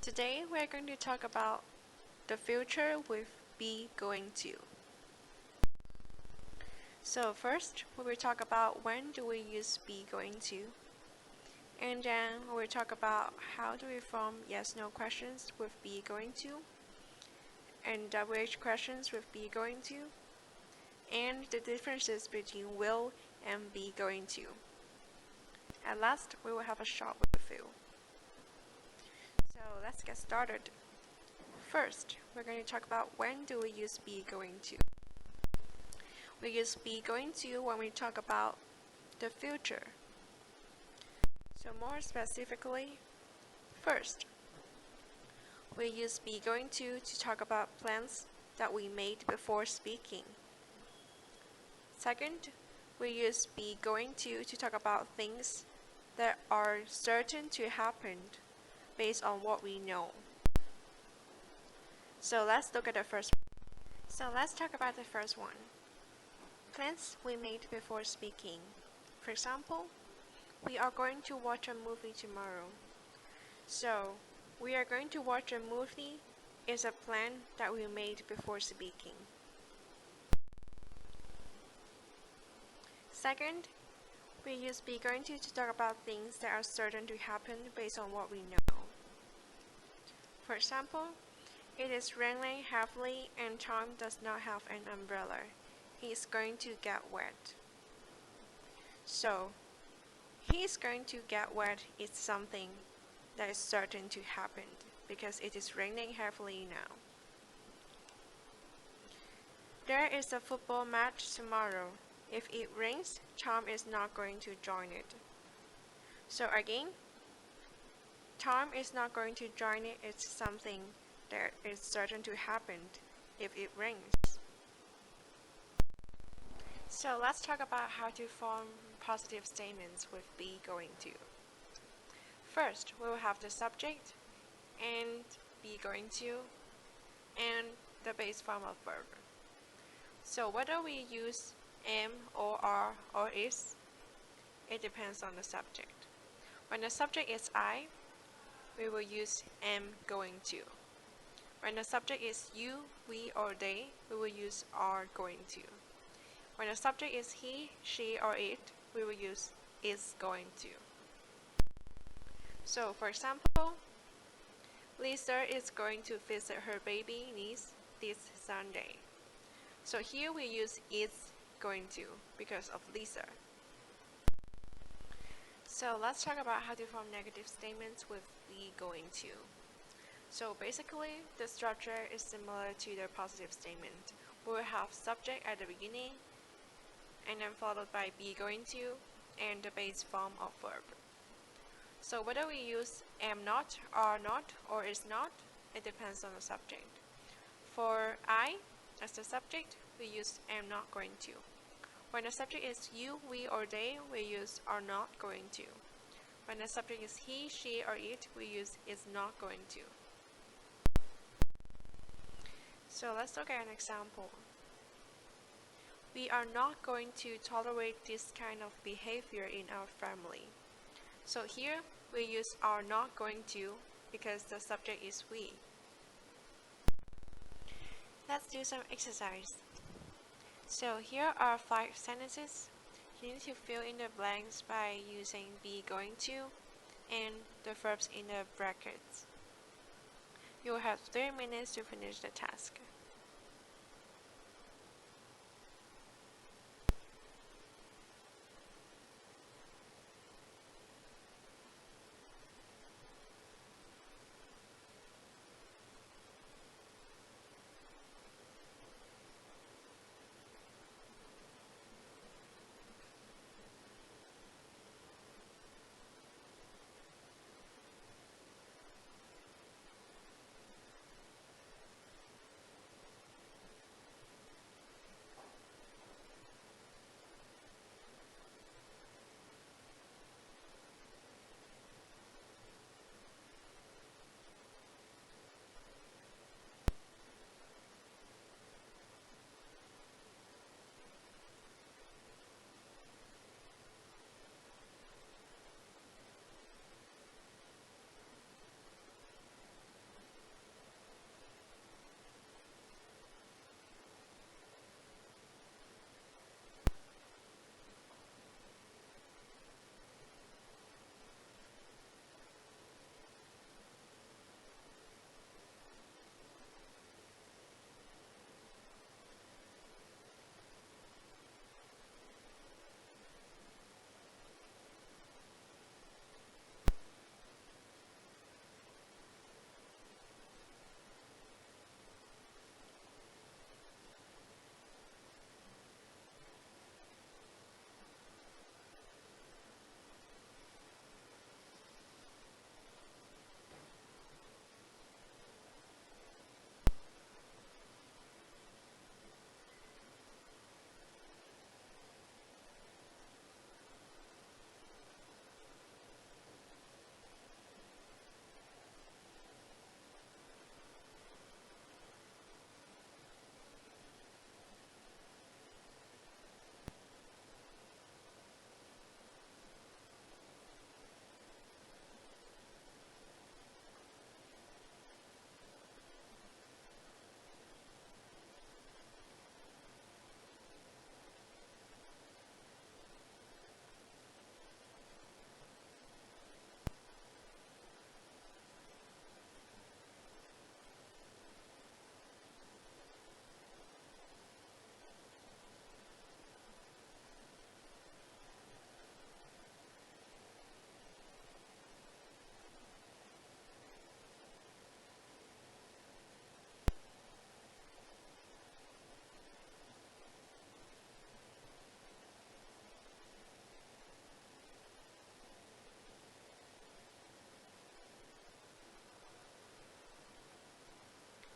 Today we're going to talk about the future with be going to. So first we will talk about when do we use be going to, and then we will talk about how do we form yes/no questions with be going to, and WH questions with be going to, and the differences between will and be going to. At last we will have a shot with you. So let's get started. First, we're going to talk about when do we use be going to. We use be going to when we talk about the future. So more specifically, first, we use be going to talk about plans that we made before speaking. Second, we use be going to talk about things that are certain to happen based on what we know. So let's talk about the first one. Plans we made before speaking. For example, we are going to watch a movie tomorrow. So, we are going to watch a movie is a plan that we made before speaking. Second, we use be going to talk about things that are certain to happen based on what we know. For example, it is raining heavily and Tom does not have an umbrella. He is going to get wet. So, he is going to get wet is something that is certain to happen because it is raining heavily now. There is a football match tomorrow. If it rains, Tom is not going to join it. So again, Tom is not going to join it. It's something that is certain to happen if it rains. So let's talk about how to form positive statements with be going to. First, we will have the subject and be going to and the base form of verb. So whether we use am or are or is, it depends on the subject. When the subject is I, we will use am going to. When the subject is you, we, or they, we will use are going to. When the subject is he, she, or it, we will use is going to. So, for example, Lisa is going to visit her baby niece this Sunday. So here we use is going to because of Lisa. So let's talk about how to form negative statements with be going to. So basically, the structure is similar to the positive statement. We will have subject at the beginning, and then followed by be going to, and the base form of verb. So whether we use am not, are not, or is not, it depends on the subject. For I, as the subject, we use am not going to. When the subject is you, we, or they, we use are not going to. When the subject is he, she, or it, we use is not going to. So let's look at an example. We are not going to tolerate this kind of behavior in our family. So here, we use are not going to because the subject is we. Let's do some exercise. So here are 5 sentences. You need to fill in the blanks by using be going to and the verbs in the brackets. You will have 3 minutes to finish the task.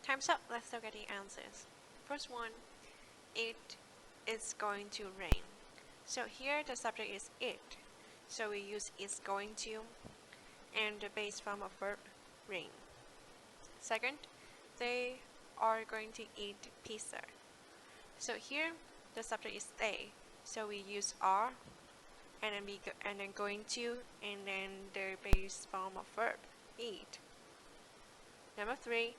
Time's up. Let's look at the answers. First one, it is going to rain. So here the subject is it. So we use is going to and the base form of verb rain. Second, they are going to eat pizza. So here the subject is they. So we use are and then going to and then the base form of verb eat. Number 3,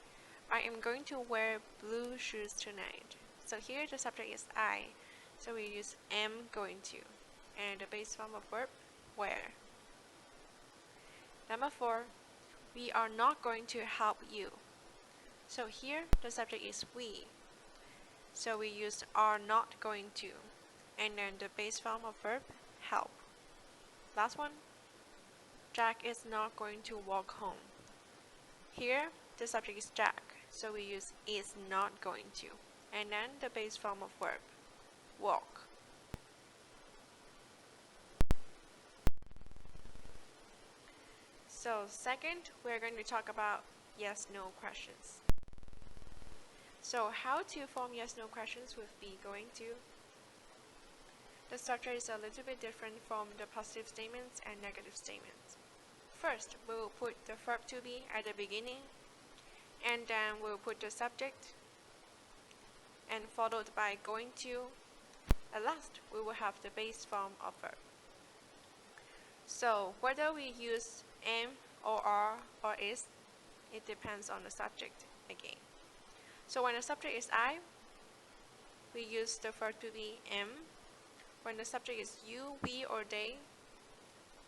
I am going to wear blue shoes tonight. So here the subject is I. So we use am going to and the base form of verb wear. Number 4, we are not going to help you. So here the subject is we. So we use are not going to and then the base form of verb help. Last one, Jack is not going to walk home. Here the subject is Jack. So we use is not going to and then the base form of verb walk. So second, we're going to talk about yes/no questions. So how to form yes/no questions with be going to? The structure is a little bit different from the positive statements and negative statements. First, we will put the verb to be at the beginning, and then we'll put the subject, and followed by going to. At last, we will have the base form of verb. So whether we use am or are or is, it depends on the subject again. So when the subject is I, we use the verb to be am. When the subject is you, we, or they,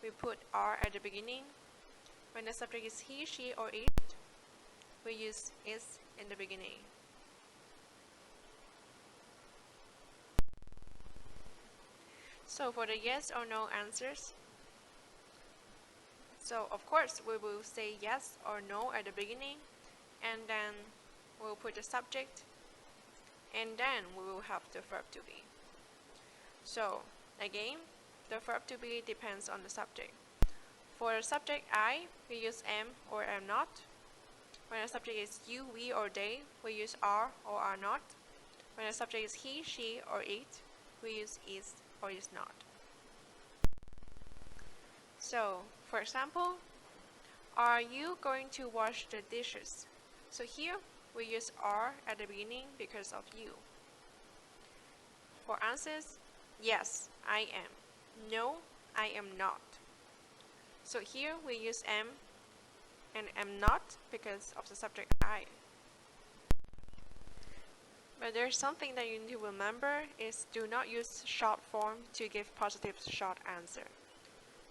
we put are at the beginning. When the subject is he, she, or it, we use is in the beginning. So for the yes or no answers, so of course we will say yes or no at the beginning, and then we'll put the subject, and then we will have the verb to be. So again, the verb to be depends on the subject. For the subject I, we use am or am not. When the subject is you, we, or they, we use are or are not. When the subject is he, she, or it, we use is or is not. So, for example, are you going to wash the dishes? So here, we use are at the beginning because of you. For answers, yes, I am. No, I am not. So here, we use am and am not because of the subject I. But there's something that you need to remember is do not use short form to give positive short answer.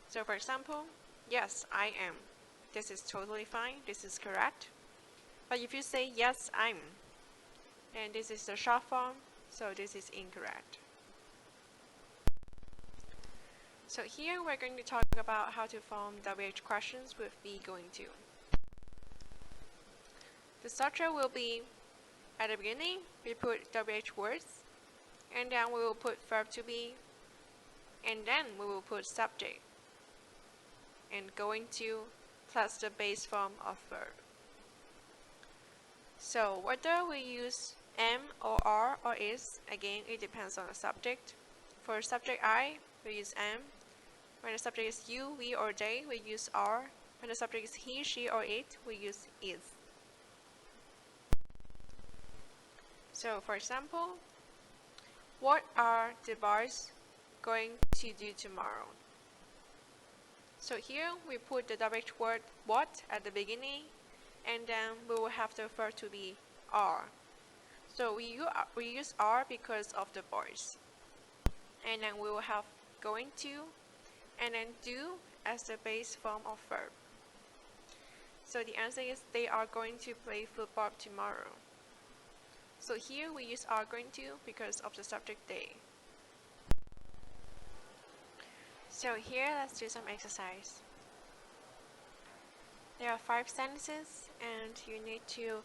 So for example, yes, I am. This is totally fine. This is correct. But if you say yes, I'm, and this is the short form, so this is incorrect. So here we're going to talk about how to form WH questions with be going to. The structure will be at the beginning, we put WH words, and then we will put verb to be, and then we will put subject, and going to, plus the base form of verb. So whether we use am or are or is, again, it depends on the subject. For subject I, we use am. When the subject is you, we, or they, we use are. When the subject is he, she, or it, we use is. So for example, what are the boys going to do tomorrow? So here we put the WH word what at the beginning, and then we will have the verb to be are. So we use are because of the boys. And then we will have going to, and then do as the base form of verb. So the answer is they are going to play football tomorrow. So here we use are going to because of the subject they. So here let's do some exercise. There are 5 sentences and you need to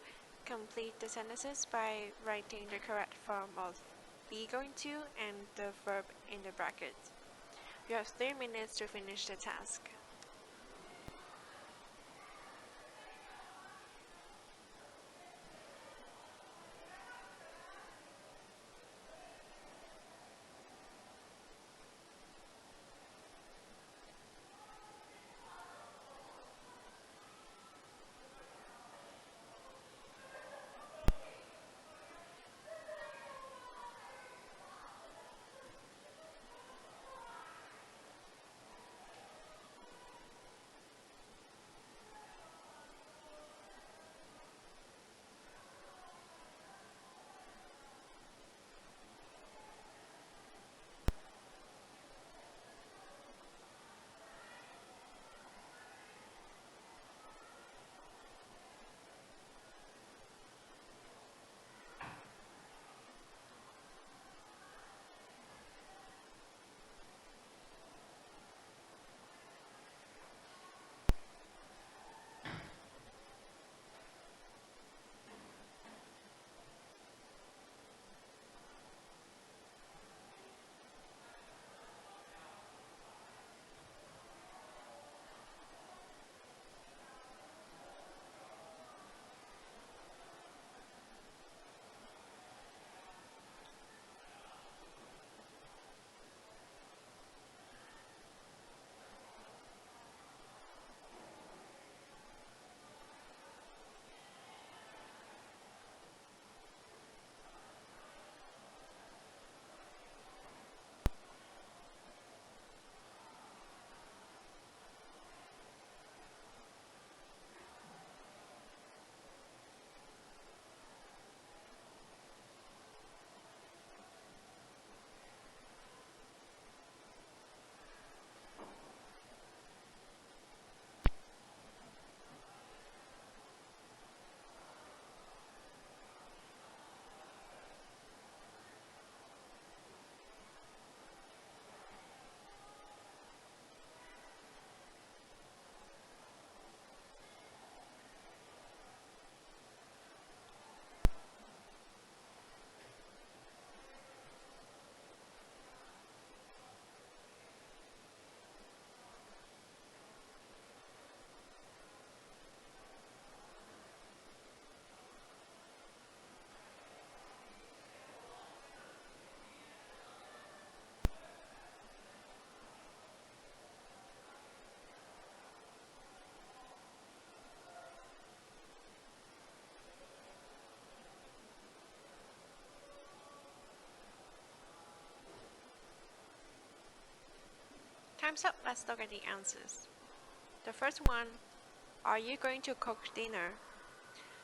complete the sentences by writing the correct form of be going to and the verb in the brackets. You have 3 minutes to finish the task. So let's look at the answers. The first one, are you going to cook dinner?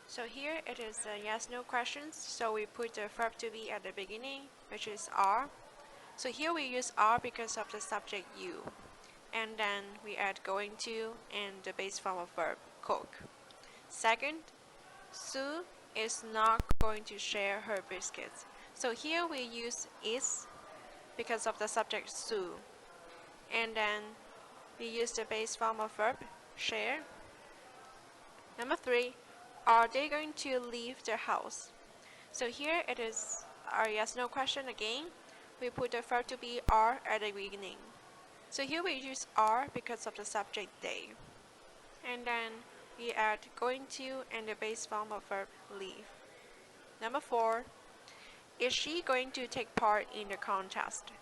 So here it is a yes/no questions, so we put the verb to be at the beginning, which is are. So here we use are because of the subject you, and then we add going to and the base form of verb cook. Second, Sue is not going to share her biscuits. So here we use is because of the subject Sue, and then we use the base form of verb share. Number 3, are they going to leave the house? So here it is our yes/no question again. We put the verb to be are at the beginning. So here we use are because of the subject they. And then we add going to and the base form of verb leave. Number 4, is she going to take part in the contest?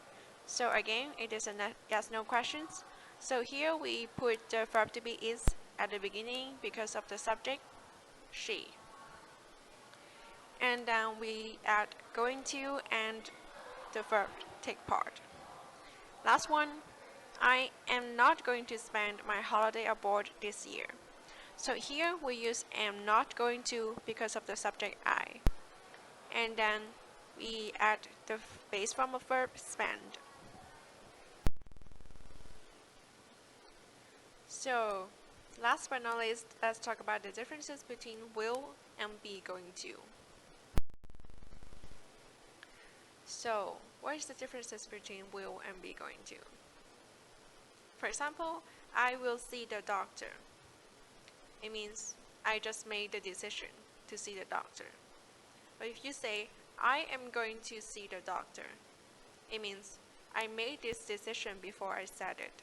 So again, it is a yes/no questions. So here we put the verb to be is at the beginning because of the subject she. And then we add going to and the verb take part. Last one, I am not going to spend my holiday abroad this year. So here we use am not going to because of the subject I. And then we add the base form of verb spend. So last but not least, let's talk about the differences between will and be going to. So what is the differences between will and be going to? For example, I will see the doctor. It means I just made the decision to see the doctor. But if you say, I am going to see the doctor, it means I made this decision before I said it.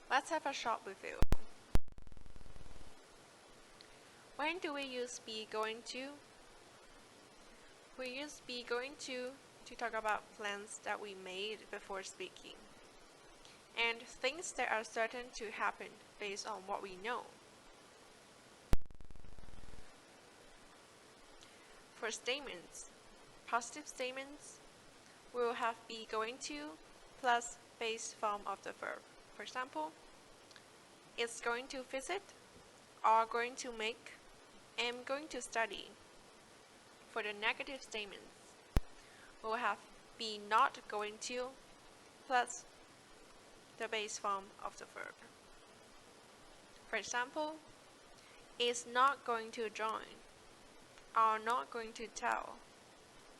Let's have a short review. When do we use be going to? We use be going to talk about plans that we made before speaking, and things that are certain to happen based on what we know. For statements, positive statements, we will have be going to plus base form of the verb. For example, is going to visit, are going to make, am going to study. For the negative statements, we will have be not going to plus the base form of the verb. For example, is not going to join, are not going to tell,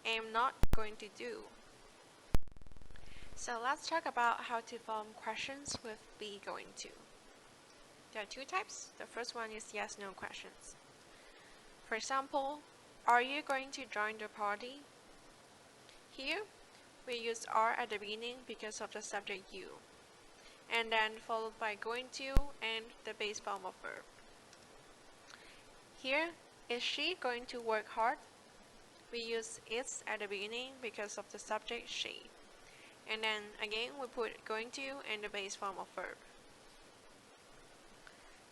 am not going to do. So let's talk about how to form questions with be going to. There are two types. The first one is yes/no questions. For example, are you going to join the party? Here, we use are at the beginning because of the subject you, and then followed by going to and the base form of verb. Here, is she going to work hard? We use is at the beginning because of the subject she, and then again we put going to and the base form of verb.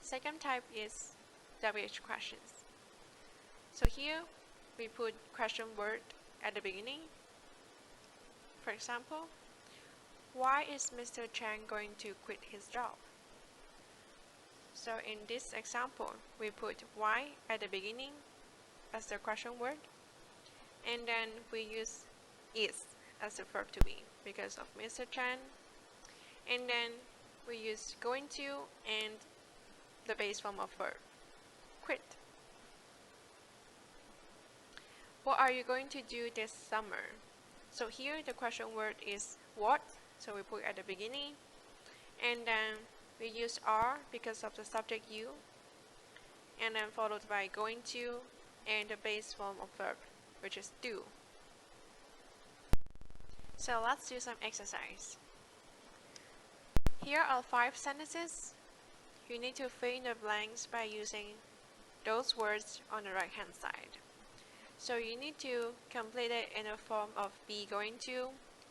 Second type is WH questions. So here we put question word at the beginning. For example, why is Mr. Chang going to quit his job? So in this example, we put why at the beginning as the question word, and then we use is as the verb to be because of Mr. Chan, and then we use going to and the base form of verb, quit. What are you going to do this summer? So here the question word is what, so we put at the beginning, and then we use are because of the subject you, and then followed by going to and the base form of verb, which is do. So let's do some exercise. Here are 5 sentences. You need to fill in the blanks by using those words on the right hand side. So you need to complete it in a form of be going to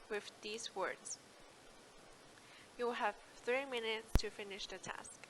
with these words. You will have 3 minutes to finish the task.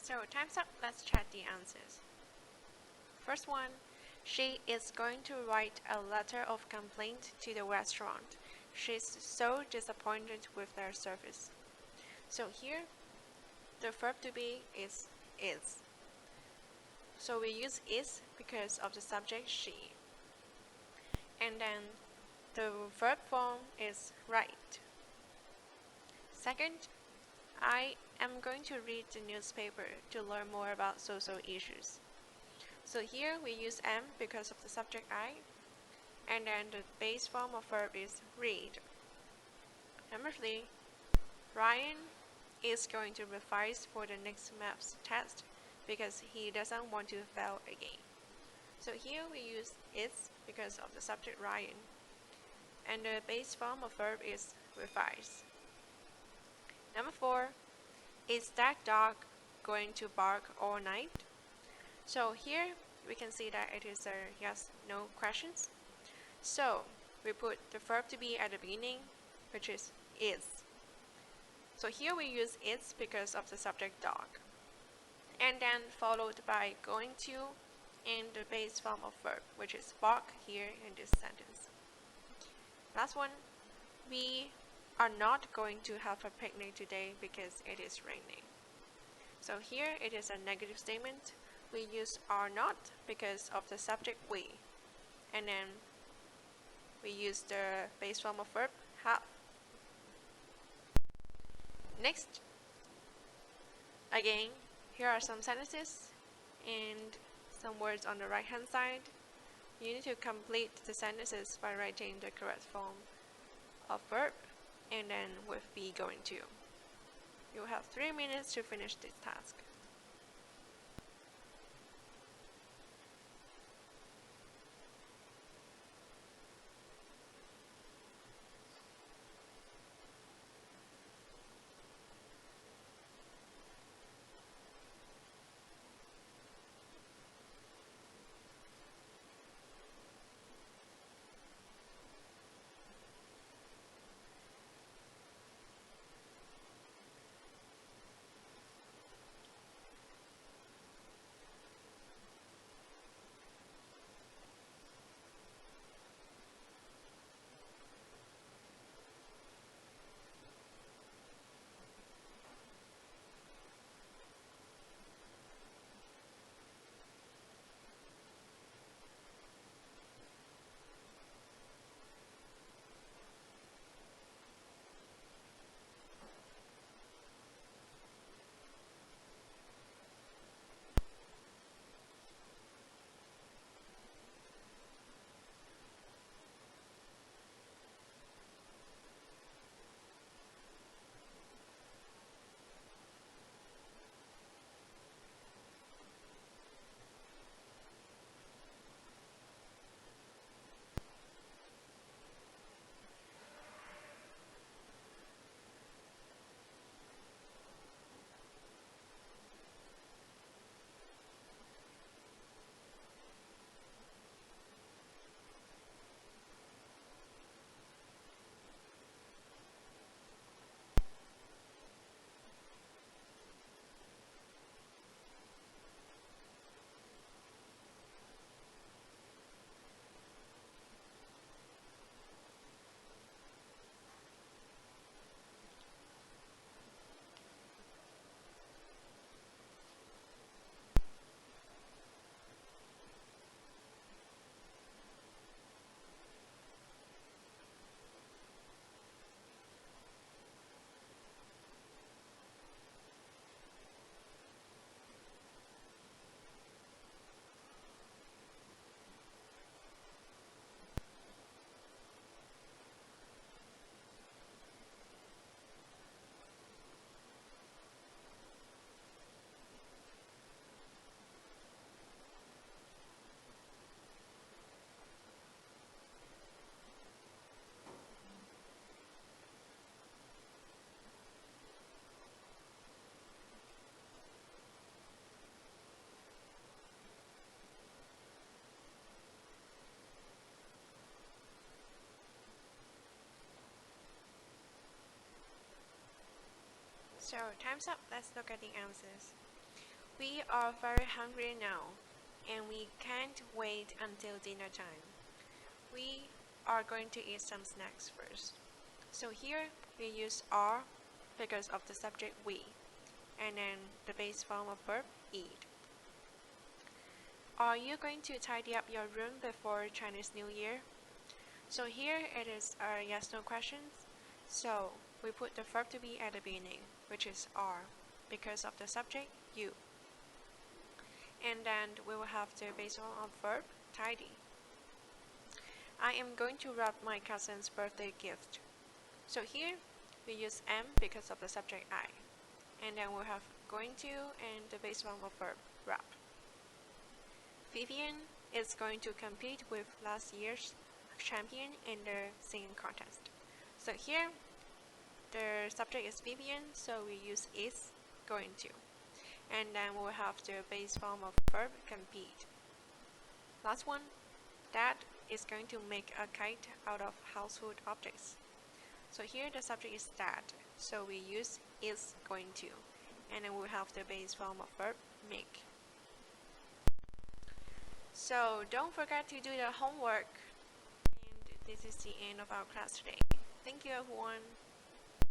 So time's up, let's check the answers. First one, she is going to write a letter of complaint to the restaurant. She's so disappointed with their service. So here, the verb to be is. So we use is because of the subject she. And then the verb form is write. Second, I am going to read the newspaper to learn more about social issues. So here we use am because of the subject I, and then the base form of verb is read. Number 3, Ryan is going to revise for the next maths test because he doesn't want to fail again. So here we use is because of the subject Ryan, and the base form of verb is revise. Number 4, is that dog going to bark all night? So here we can see that it is a yes, no questions. So we put the verb to be at the beginning, which is. So here we use is because of the subject dog, and then followed by going to and the base form of verb, which is bark here in this sentence. Last one, we are not going to have a picnic today because it is raining. So here it is a negative statement. We use are not because of the subject we, and then we use the base form of verb have. Next, again, here are some sentences and some words on the right hand side. You need to complete the sentences by writing the correct form of verb and then with be going to. You have 3 minutes to finish this task. So time's up, let's look at the answers. We are very hungry now, and we can't wait until dinner time. We are going to eat some snacks first. So here we use are because of the subject we, and then the base form of verb eat. Are you going to tidy up your room before Chinese New Year? So here it is a yes/no questions. So we put the verb to be at the beginning, which is are, because of the subject you. And then we will have the base form of verb tidy. I am going to wrap my cousin's birthday gift. So here we use am because of the subject I. And then we'll have going to and the base form of verb wrap. Vivian is going to compete with last year's champion in the singing contest. So here the subject is Vivian, so we use is going to. And then we'll have the base form of verb compete. Last one, Dad is going to make a kite out of household objects. So here the subject is Dad, so we use is going to. And then we'll have the base form of verb make. So don't forget to do the homework. And this is the end of our class today. Thank you everyone.